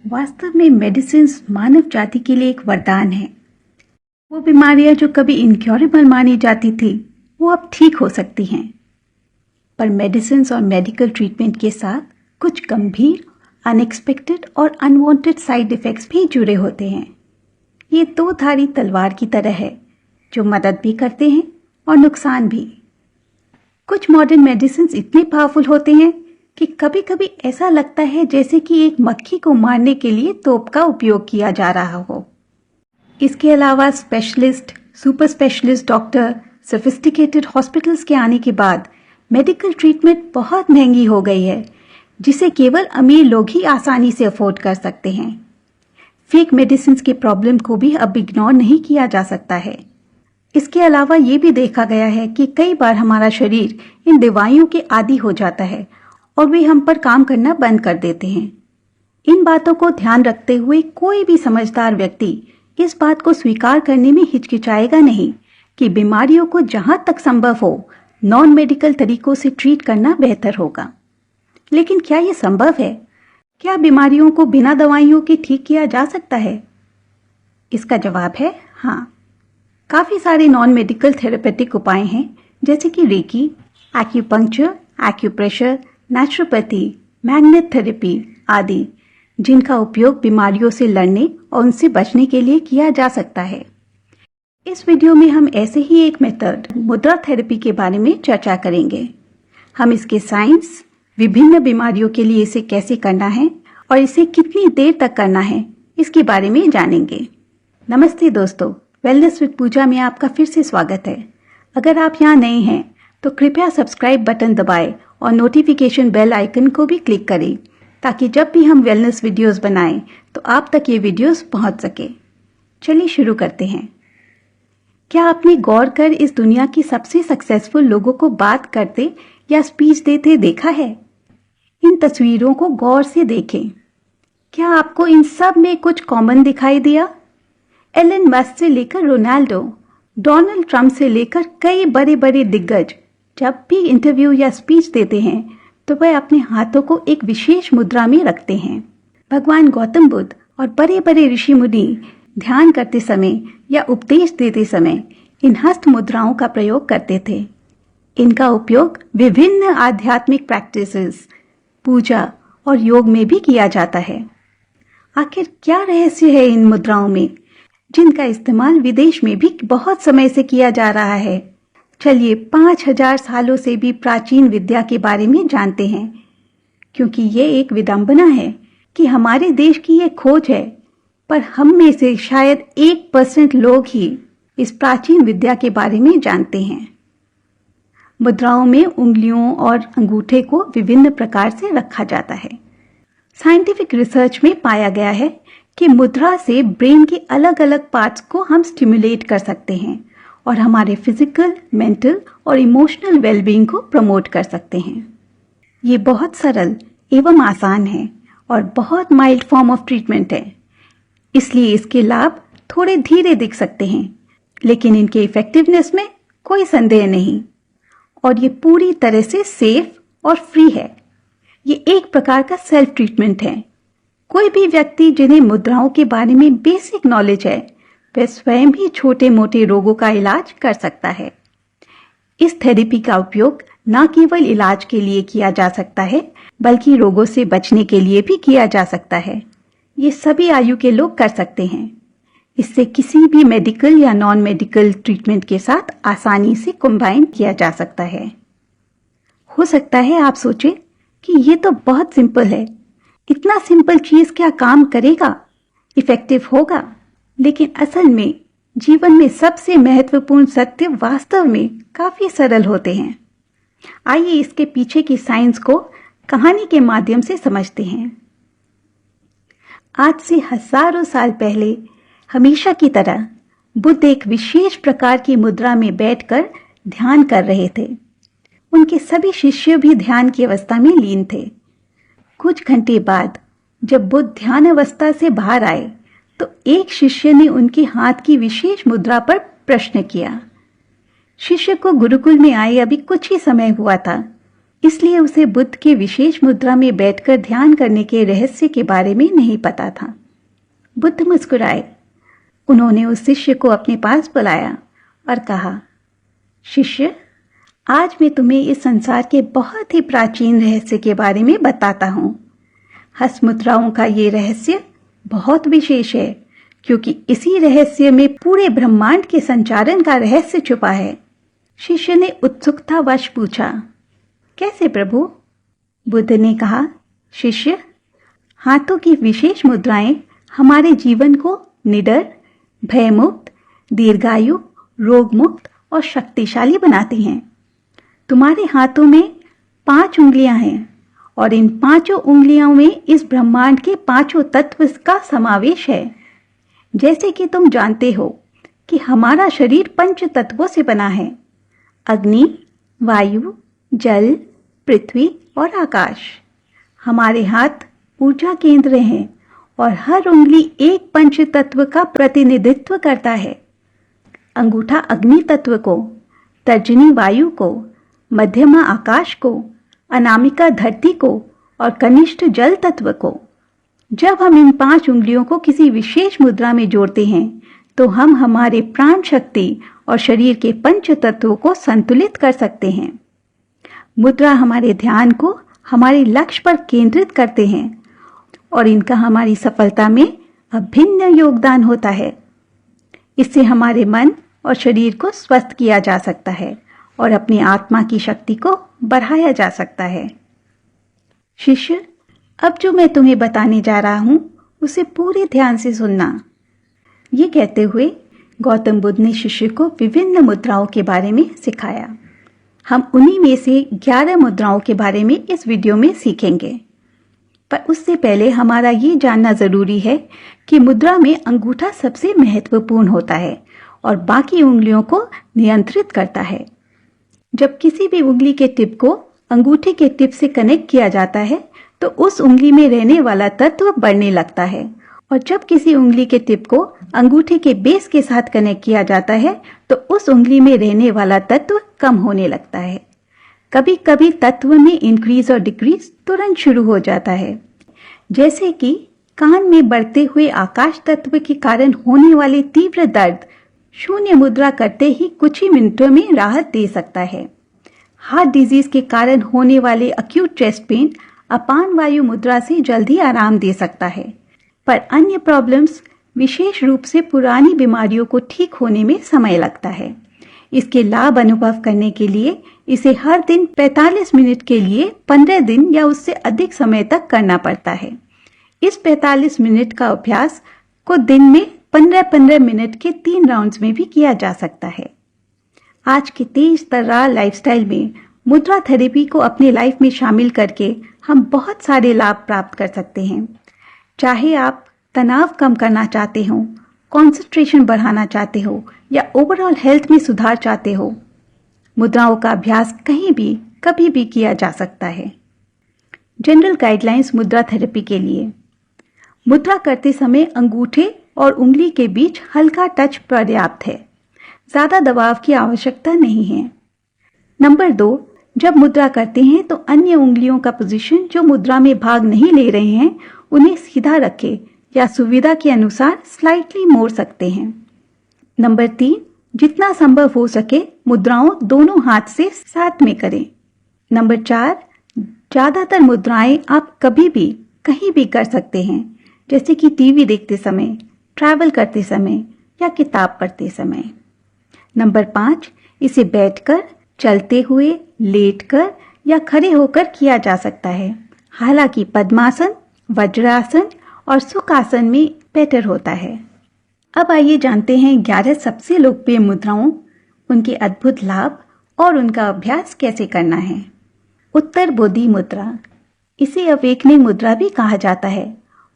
वास्तव में मेडिसिन मानव जाति के लिए एक वरदान है। वो बीमारियां जो कभी इनक्योरेबल मानी जाती थी वो अब ठीक हो सकती हैं। पर मेडिसिन और मेडिकल ट्रीटमेंट के साथ कुछ गंभीर, अनएक्सपेक्टेड और अनवांटेड साइड इफेक्ट्स भी जुड़े होते हैं। ये दो धारी तलवार की तरह है जो मदद भी करते हैं और नुकसान भी। कुछ मॉडर्न मेडिसिन इतने पावरफुल होते हैं कि कभी कभी ऐसा लगता है जैसे कि एक मक्खी को मारने के लिए तोप का उपयोग किया जा रहा हो। इसके अलावा specialist, super specialist doctor, sophisticated hospitals के आने के बाद मेडिकल ट्रीटमेंट बहुत महंगी हो गई है, जिसे केवल अमीर लोग ही आसानी से अफोर्ड कर सकते हैं। फेक मेडिसिन के प्रॉब्लम को भी अब इग्नोर नहीं किया जा सकता है। इसके अलावा ये भी देखा गया है कि कई बार हमारा शरीर इन दवाइयों के आदी हो जाता है और वे हम पर काम करना बंद कर देते हैं। इन बातों को ध्यान रखते हुए कोई भी समझदार व्यक्ति इस बात को स्वीकार करने में हिचकिचाएगा नहीं कि बीमारियों को जहां तक संभव हो नॉन मेडिकल तरीकों से ट्रीट करना बेहतर होगा। लेकिन क्या ये संभव है? क्या बीमारियों को बिना दवाइयों के ठीक किया जा सकता है? इसका जवाब है हाँ। काफी सारे नॉन मेडिकल थेरेपेटिक उपाय हैं, जैसे कि reiki, acupuncture, acupressure, naturopathy, magnet therapy आदि, जिनका उपयोग बीमारियों से लड़ने और उनसे बचने के लिए किया जा सकता है। इस वीडियो में हम ऐसे ही एक मेथड, मुद्रा थेरेपी के बारे में चर्चा करेंगे। हम इसके साइंस, विभिन्न बीमारियों के लिए इसे कैसे करना है और इसे कितनी देर तक करना है, इसके बारे में जानेंगे। नमस्ते दोस्तों, वेलनेस विद पूजा में आपका फिर से स्वागत है। अगर आप यहाँ नए हैं तो कृपया सब्सक्राइब बटन दबाएं और नोटिफिकेशन बेल आइकन को भी क्लिक करें, ताकि जब भी हम वेलनेस वीडियोस बनाएं तो आप तक ये वीडियोस पहुंच सके। चलिए शुरू करते हैं। क्या आपने गौर कर इस दुनिया की सबसे सक्सेसफुल लोगों को बात करते या स्पीच देते देखा है? इन तस्वीरों को गौर से देखें। क्या आपको इन सब में कुछ कॉमन दिखाई दिया? एलन मस्क से लेकर रोनाल्डो, डोनाल्ड ट्रंप से लेकर कई बड़े बड़े दिग्गज जब भी इंटरव्यू या स्पीच देते हैं तो वह अपने हाथों को एक विशेष मुद्रा में रखते हैं। भगवान गौतम बुद्ध और बड़े बड़े ऋषि मुनि ध्यान करते समय या उपदेश देते समय इन हस्त मुद्राओं का प्रयोग करते थे। इनका उपयोग विभिन्न आध्यात्मिक प्रैक्टिसेस, पूजा और योग में भी किया जाता है। आखिर क्या रहस्य है इन मुद्राओं में, जिनका इस्तेमाल विदेश में भी बहुत समय से किया जा रहा है? चलिए 5000 सालों से भी प्राचीन विद्या के बारे में जानते हैं, क्योंकि ये एक विडंबना है कि हमारे देश की ये खोज है, पर हम में से शायद 1% लोग ही इस प्राचीन विद्या के बारे में जानते हैं। मुद्राओं में उंगलियों और अंगूठे को विभिन्न प्रकार से रखा जाता है। साइंटिफिक रिसर्च में पाया गया है कि मुद्रा से ब्रेन के अलग अलग पार्ट्स को हम स्टिमुलेट कर सकते हैं और हमारे फिजिकल, मेंटल और इमोशनल वेलबींग को प्रमोट कर सकते हैं। ये बहुत सरल एवं आसान है और बहुत माइल्ड फॉर्म ऑफ ट्रीटमेंट है, इसलिए इसके लाभ थोड़े धीरे दिख सकते हैं, लेकिन इनके इफेक्टिवनेस में कोई संदेह नहीं। और ये पूरी तरह से सेफ और फ्री है। ये एक प्रकार का सेल्फ ट्रीटमेंट है। कोई भी व्यक्ति जिन्हें मुद्राओं के बारे में बेसिक नॉलेज है, वह स्वयं ही छोटे मोटे रोगों का इलाज कर सकता है। इस थेरेपी का उपयोग न केवल इलाज के लिए किया जा सकता है, बल्कि रोगों से बचने के लिए भी किया जा सकता है। ये सभी आयु के लोग कर सकते हैं। इससे किसी भी मेडिकल या नॉन मेडिकल ट्रीटमेंट के साथ आसानी से कंबाइन किया जा सकता है। हो सकता है आप सोचे कि ये तो बहुत सिंपल है, इतना सिंपल चीज क्या काम करेगा, इफेक्टिव होगा? लेकिन असल में जीवन में सबसे महत्वपूर्ण सत्य वास्तव में काफी सरल होते हैं। आइए इसके पीछे की साइंस को कहानी के माध्यम से समझते हैं। आज से हजारों साल पहले हमेशा की तरह बुद्ध एक विशेष प्रकार की मुद्रा में बैठकर ध्यान कर रहे थे। उनके सभी शिष्य भी ध्यान की अवस्था में लीन थे। कुछ घंटे बाद जब बुद्ध ध्यान अवस्था से बाहर आए तो एक शिष्य ने उनके हाथ की विशेष मुद्रा पर प्रश्न किया। शिष्य को गुरुकुल में आए अभी कुछ ही समय हुआ था, इसलिए उसे बुद्ध के विशेष मुद्रा में बैठकर ध्यान करने के रहस्य के बारे में नहीं पता था। बुद्ध मुस्कुराए। उन्होंने उस शिष्य को अपने पास बुलाया और कहा, शिष्य, आज मैं तुम्हें इस संसार के बहुत ही प्राचीन रहस्य के बारे में बताता हूँ। हस्त मुद्राओं का ये रहस्य बहुत विशेष है, क्योंकि इसी रहस्य में पूरे ब्रह्मांड के संचालन का रहस्य छुपा है। शिष्य ने उत्सुकतावश पूछा, कैसे प्रभु? बुद्ध ने कहा, शिष्य, हाथों की विशेष मुद्राएं हमारे जीवन को निडर, भयमुक्त, दीर्घायु, रोगमुक्त और शक्तिशाली बनाती हैं। तुम्हारे हाथों में 5 उंगलियां हैं और इन 5 उंगलियों में इस ब्रह्मांड के 5 तत्व का समावेश है। जैसे कि तुम जानते हो कि हमारा शरीर 5 तत्वों से बना है: अग्नि, वायु, जल, पृथ्वी और आकाश। हमारे हाथ ऊर्जा केंद्र हैं और हर उंगली एक पंच तत्व का प्रतिनिधित्व करता है। अंगूठा अग्नि तत्व को, तर्जनी वायु को, मध्यमा आकाश को, अनामिका धरती को और कनिष्ठ जल तत्व को। जब हम इन 5 उंगलियों को किसी विशेष मुद्रा में जोड़ते हैं तो हम हमारे प्राण शक्ति और शरीर के पंच तत्वों को संतुलित कर सकते हैं। मुद्रा हमारे ध्यान को हमारे लक्ष्य पर केंद्रित करते हैं और इनका हमारी सफलता में अभिन्न योगदान होता है। इससे हमारे मन और शरीर को स्वस्थ किया जा सकता है और अपनी आत्मा की शक्ति को बढ़ाया जा सकता है। शिष्य, अब जो मैं तुम्हें बताने जा रहा हूं उसे पूरे ध्यान से सुनना। ये कहते हुए गौतम बुद्ध ने शिष्य को विभिन्न मुद्राओं के बारे में सिखाया। हम उन्हीं में से 11 मुद्राओं के बारे में इस वीडियो में सीखेंगे, पर उससे पहले हमारा ये जानना जरूरी है कि मुद्रा में अंगूठा सबसे महत्वपूर्ण होता है और बाकी उंगलियों को नियंत्रित करता है। जब किसी भी उंगली के टिप को अंगूठे के टिप से कनेक्ट किया जाता है तो उस उंगली में रहने वाला तत्व बढ़ने लगता है, और जब किसी उंगली के टिप को अंगूठे के बेस के साथ कनेक्ट किया जाता है तो उस उंगली में रहने वाला तत्व कम होने लगता है। कभी कभी तत्व में इंक्रीज और डिक्रीज तुरंत शुरू हो जाता है, जैसे कि कान में बढ़ते हुए आकाश तत्व के कारण होने वाले तीव्र दर्द शून्य मुद्रा करते ही कुछ ही मिनटों में राहत दे सकता है। हार्ट डिजीज के कारण होने वाले अक्यूट चेस्ट पेन अपान वायु मुद्रा से जल्दी आराम दे सकता है, पर अन्य प्रॉब्लम्स, विशेष रूप से पुरानी बीमारियों को ठीक होने में समय लगता है। इसके लाभ अनुभव करने के लिए इसे हर दिन 45 मिनट के लिए 15 दिन या उससे अधिक समय तक करना पड़ता है। इस 45 मिनट का अभ्यास को दिन में 15-15 मिनट के 3 राउंड्स में भी किया जा सकता है। आज के तेज तर्रार लाइफस्टाइल में मुद्रा थेरेपी को अपने लाइफ में शामिल करके हम बहुत सारे लाभ प्राप्त कर सकते हैं। चाहे आप तनाव कम करना चाहते हो, कंसंट्रेशन बढ़ाना चाहते हो या ओवरऑल हेल्थ में सुधार चाहते हो, मुद्राओं का अभ्यास कहीं भी कभी भी किया जा सकता है। जनरल गाइडलाइंस मुद्रा थेरेपी के लिए: मुद्रा करते समय अंगूठे और उंगली के बीच हल्का टच पर्याप्त है, ज्यादा दबाव की आवश्यकता नहीं है। नंबर 2, जब मुद्रा करते हैं तो अन्य उंगलियों का पोजीशन जो मुद्रा में भाग नहीं ले रहे हैं उन्हें सीधा रखें या सुविधा के अनुसार स्लाइटली मोड़ सकते हैं। नंबर 3, जितना संभव हो सके मुद्राओं दोनों हाथ से साथ में करें। नंबर 4, ज्यादातर मुद्राएं आप कभी भी कहीं भी कर सकते हैं, जैसे कि टीवी देखते समय, ट्रैवल करते समय या किताब पढ़ते समय। नंबर 5, इसे बैठकर, चलते हुए, लेटकर या खड़े होकर किया जा सकता है। हालांकि पद्मासन, वज्रासन और सुखासन में बेटर होता है। अब आइए जानते हैं 11 सबसे लोकप्रिय मुद्राओं, उनके अद्भुत लाभ और उनका अभ्यास कैसे करना है। उत्तर बोधि मुद्रा, इसे अवेकनिंग मुद्रा भी कहा जाता है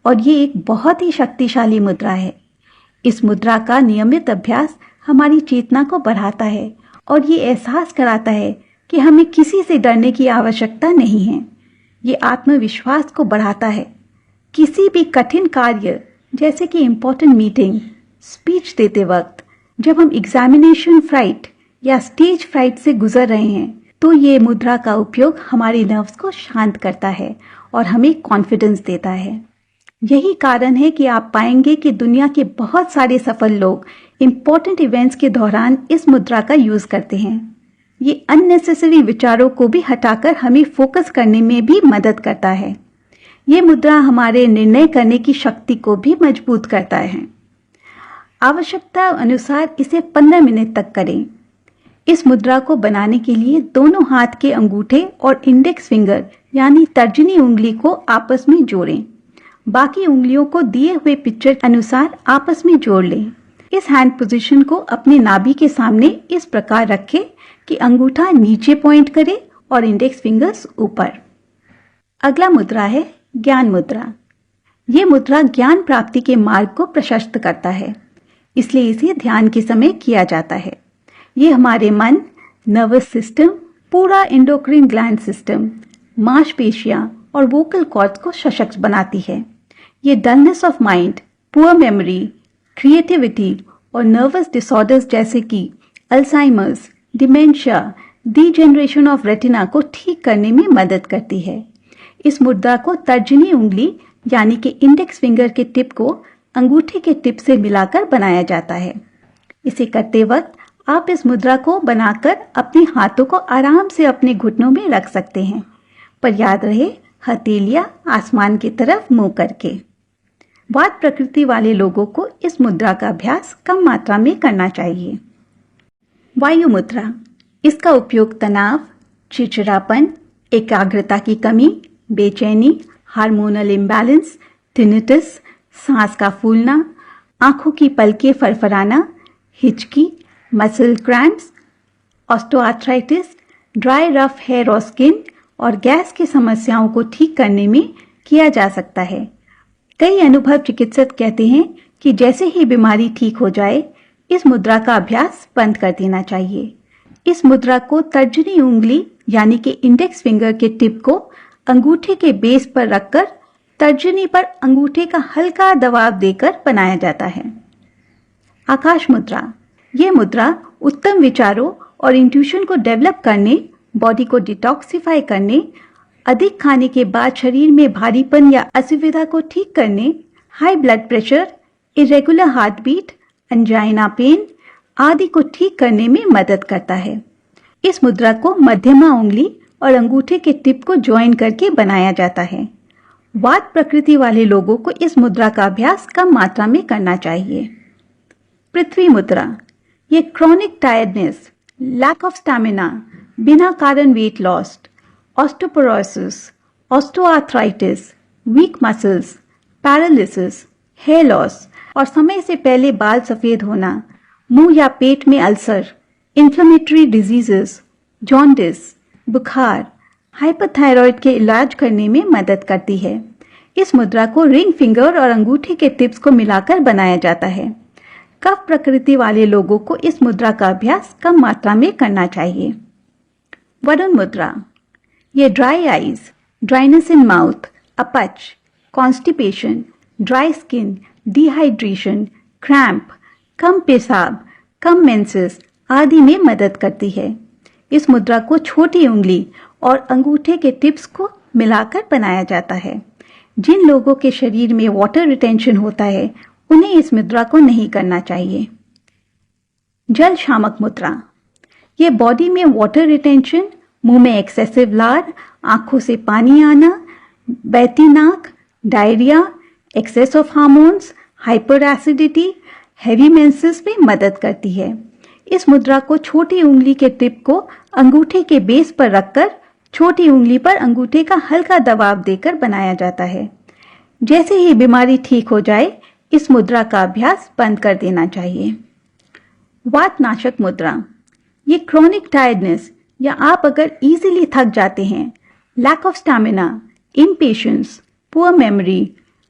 और ये एक बहुत ही शक्तिशाली मुद्रा है। इस मुद्रा का नियमित अभ्यास हमारी चेतना को बढ़ाता है और ये एहसास कराता है कि हमें किसी से डरने की आवश्यकता नहीं है। ये आत्मविश्वास को बढ़ाता है। किसी भी कठिन कार्य जैसे कि इम्पोर्टेंट मीटिंग, स्पीच देते वक्त, जब हम एग्जामिनेशन फ्राइट या स्टेज फ्राइट से गुजर रहे हैं, तो ये मुद्रा का उपयोग हमारे नर्व्स को शांत करता है और हमें कॉन्फिडेंस देता है। यही कारण है कि आप पाएंगे कि दुनिया के बहुत सारे सफल लोग इम्पोर्टेंट इवेंट्स के दौरान इस मुद्रा का यूज करते हैं। ये अननेसेसरी विचारों को भी हटाकर हमें फोकस करने में भी मदद करता है। ये मुद्रा हमारे निर्णय करने की शक्ति को भी मजबूत करता है। आवश्यकता अनुसार इसे 15 मिनट तक करें। इस मुद्रा को बनाने के लिए दोनों हाथ के अंगूठे और इंडेक्स फिंगर यानी तर्जनी उंगली को आपस में जोड़ें। बाकी उंगलियों को दिए हुए पिक्चर अनुसार आपस में जोड़ लें। इस हैंड पोजीशन को अपने नाभि के सामने इस प्रकार रखें कि अंगूठा नीचे पॉइंट करे और इंडेक्स फिंगर्स ऊपर। अगला मुद्रा है ज्ञान मुद्रा। ये मुद्रा ज्ञान प्राप्ति के मार्ग को प्रशस्त करता है, इसलिए इसे ध्यान के समय किया जाता है। ये हमारे मन, नर्वस सिस्टम, पूरा एंडोक्राइन ग्लैंड सिस्टम, मांसपेशियां और वोकल कॉर्ड्स को सशक्त बनाती है। ये dullness of mind, poor memory, creativity और नर्वस डिसऑर्डर्स जैसे कि Alzheimer's, dementia, degeneration of retina को ठीक करने में मदद करती है। इस मुद्रा को तर्जनी उंगली यानी कि इंडेक्स फिंगर के टिप को अंगूठे के टिप से मिलाकर बनाया जाता है। इसे करते वक्त आप इस मुद्रा को बनाकर अपने हाथों को आराम से अपने घुटनों में रख सकते हैं, पर याद रहे हथेलियां आसमान की तरफ मुंह करके। वात प्रकृति वाले लोगों को इस मुद्रा का अभ्यास कम मात्रा में करना चाहिए। वायु मुद्रा। इसका उपयोग तनाव, चिड़चिड़ापन, एकाग्रता की कमी, बेचैनी, हार्मोनल इम्बैलेंस, टिनिटस, सांस का फूलना, आंखों की पलकें फरफराना, हिचकी, muscle cramps, osteoarthritis, dry rough hair और स्किन और गैस की समस्याओं को ठीक करने में किया जा सकता है। कई अनुभव चिकित्सक कहते हैं कि जैसे ही बीमारी ठीक हो जाए, इस मुद्रा का अभ्यास बंद कर देना चाहिए। इस मुद्रा को तर्जनी उंगली यानी कि इंडेक्स फिंगर के टिप को अंगूठे के बेस पर रखकर तर्जनी पर अंगूठे का हल्का दबाव देकर बनाया जाता है। आकाश मुद्रा। यह मुद्रा उत्तम विचारों और इंट्यूशन को डेवलप करने, बॉडी को डिटॉक्सिफाई करने, अधिक खाने के बाद शरीर में भारीपन या असुविधा को ठीक करने, high blood pressure, irregular heart beat, angina pain आदि को ठीक करने में मदद करता है। इस मुद्रा को मध्यमा उंगली और अंगूठे के टिप को ज्वाइन करके बनाया जाता है। वात प्रकृति वाले लोगों को इस मुद्रा का अभ्यास कम मात्रा में करना चाहिए। पृथ्वी मुद्रा। ये chronic tiredness, lack of stamina, बिना कारण weight loss, osteoporosis, osteoarthritis, weak muscles, paralysis, hair loss और समय से पहले बाल सफेद होना, मुंह या पेट में अल्सर, इन्फ्लेमेटरी डिजीजेस, जॉन्डिस, बुखार, हाइपरथायरॉइड के इलाज करने में मदद करती है। इस मुद्रा को रिंग फिंगर और अंगूठे के टिप्स को मिलाकर बनाया जाता है। कफ प्रकृति वाले लोगों को इस मुद्रा का अभ्यास कम मात्रा में करना चाहिए। वरुण मुद्रा। ये dry eyes, dryness in mouth, अपच, constipation, dry skin, dehydration, cramp, कम पेशाब, कम मेंसेस आदि में मदद करती है। इस मुद्रा को छोटी उंगली और अंगूठे के टिप्स को मिलाकर बनाया जाता है। जिन लोगों के शरीर में वाटर रिटेंशन होता है, उन्हें इस मुद्रा को नहीं करना चाहिए। जल शामक मुद्रा। ये बॉडी में वाटर रिटेंशन, मुंह में एक्सेसिव लार, आंखों से पानी आना, बहती नाक, diarrhoea, excess of hormones, hyper acidity, heavy menses में मदद करती है। इस मुद्रा को छोटी उंगली के टिप को अंगूठे के बेस पर रखकर छोटी उंगली पर अंगूठे का हल्का दबाव देकर बनाया जाता है। जैसे ही बीमारी ठीक हो जाए, इस मुद्रा का अभ्यास बंद कर देना चाहिए। वातनाशक मुद्रा। ये क्रॉनिक टायर्डनेस या आप अगर इजीली थक जाते हैं, lack of stamina, impatience, poor memory,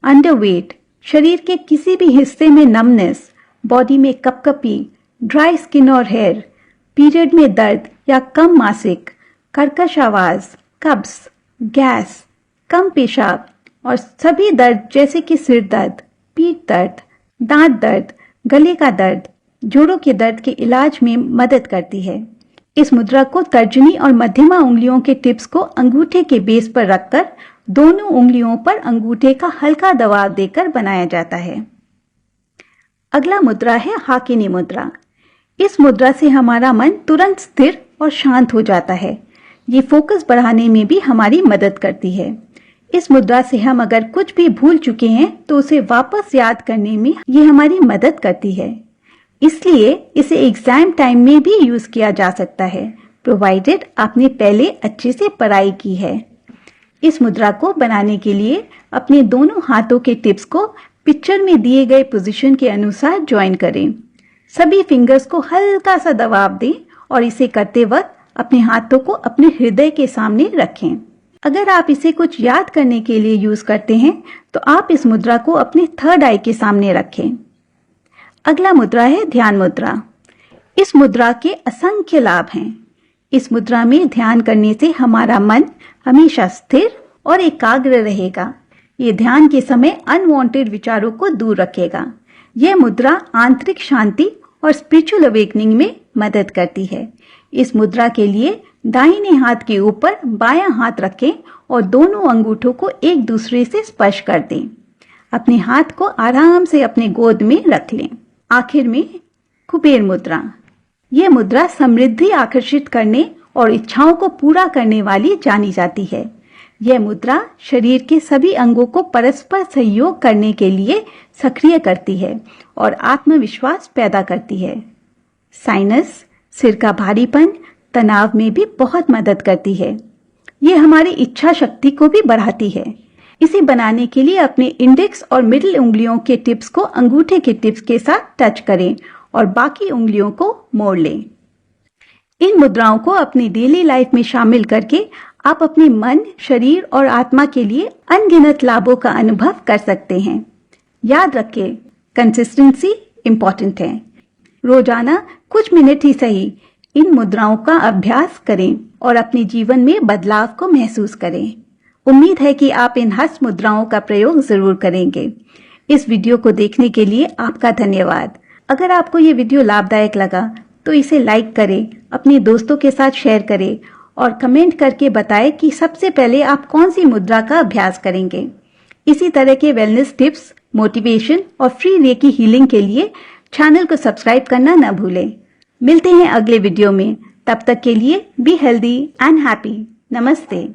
underweight, शरीर के किसी भी हिस्से में नमनेस, बॉडी में कपकपी, ड्राई स्किन और हेयर, पीरियड में दर्द या कम मासिक, कर्कश आवाज, कब्ज, गैस, कम पेशाब और सभी दर्द जैसे कि सिर दर्द, पीठ दर्द, दांत दर्द, गले का दर्द, जोड़ों के दर्द के इलाज में मदद करती है। इस मुद्रा को तर्जनी और मध्यमा उंगलियों के टिप्स को अंगूठे के बेस पर रखकर दोनों उंगलियों पर अंगूठे का हल्का दबाव देकर बनाया जाता है। अगला मुद्रा है हाकिनी मुद्रा। इस मुद्रा से हमारा मन तुरंत स्थिर और शांत हो जाता है। ये फोकस बढ़ाने में भी हमारी मदद करती है। इस मुद्रा से हम अगर कुछ भी भूल चुके हैं तो उसे वापस याद करने में ये हमारी मदद करती है। इसलिए इसे एग्जाम टाइम में भी यूज किया जा सकता है, प्रोवाइडेड आपने पहले अच्छे से पढ़ाई की है। इस मुद्रा को बनाने के लिए अपने दोनों हाथों के टिप्स को पिक्चर में दिए गए पोजीशन के अनुसार ज्वाइन करें। सभी फिंगर्स को हल्का सा दबाव दें और इसे करते वक्त अपने हाथों को अपने हृदय के सामने रखें। अगर आप इसे कुछ याद करने के लिए यूज करते हैं तो आप इस मुद्रा को अपने थर्ड आई के सामने रखें। अगला मुद्रा है ध्यान मुद्रा। इस मुद्रा के असंख्य लाभ हैं। इस मुद्रा में ध्यान करने से हमारा मन हमेशा स्थिर और एकाग्र रहेगा। ये ध्यान के समय अनवांटेड विचारों को दूर रखेगा। यह मुद्रा आंतरिक शांति और स्पिरिचुअल अवेकनिंग में मदद करती है। इस मुद्रा के लिए दाहिने हाथ के ऊपर बायां हाथ रखें और दोनों अंगूठों को एक दूसरे से स्पर्श कर दें। अपने हाथ को आराम से अपने गोद में रख लें। आखिर में कुबेर मुद्रा। यह मुद्रा समृद्धि आकर्षित करने और इच्छाओं को पूरा करने वाली जानी जाती है। यह मुद्रा शरीर के सभी अंगों को परस्पर सहयोग करने के लिए सक्रिय करती है और आत्मविश्वास पैदा करती है। साइनस, सिर का भारीपन, तनाव में भी बहुत मदद करती है। यह हमारी इच्छा शक्ति को भी बढ़ाती है। इसे बनाने के लिए अपने इंडेक्स और मिडिल उंगलियों के टिप्स को अंगूठे के टिप्स के साथ टच करें और बाकी उंगलियों को मोड़ लें। इन मुद्राओं को अपनी डेली लाइफ में शामिल करके आप अपने मन, शरीर और आत्मा के लिए अनगिनत लाभों का अनुभव कर सकते हैं। याद रखें, कंसिस्टेंसी इंपॉर्टेंट है। रोजाना कुछ मिनट ही सही इन मुद्राओं का अभ्यास करें और अपने जीवन में बदलाव को महसूस करें। उम्मीद है कि आप इन हस्त मुद्राओं का प्रयोग जरूर करेंगे। इस वीडियो को देखने के लिए आपका धन्यवाद। अगर आपको ये वीडियो लाभदायक लगा तो इसे लाइक करें, अपने दोस्तों के साथ शेयर करें और कमेंट करके बताएं कि सबसे पहले आप कौन सी मुद्रा का अभ्यास करेंगे। इसी तरह के वेलनेस टिप्स, मोटिवेशन और फ्री रेकी हीलिंग के लिए चैनल को सब्सक्राइब करना न भूलें। मिलते हैं अगले वीडियो में। तब तक के लिए बी हेल्दी एंड हैप्पी। नमस्ते।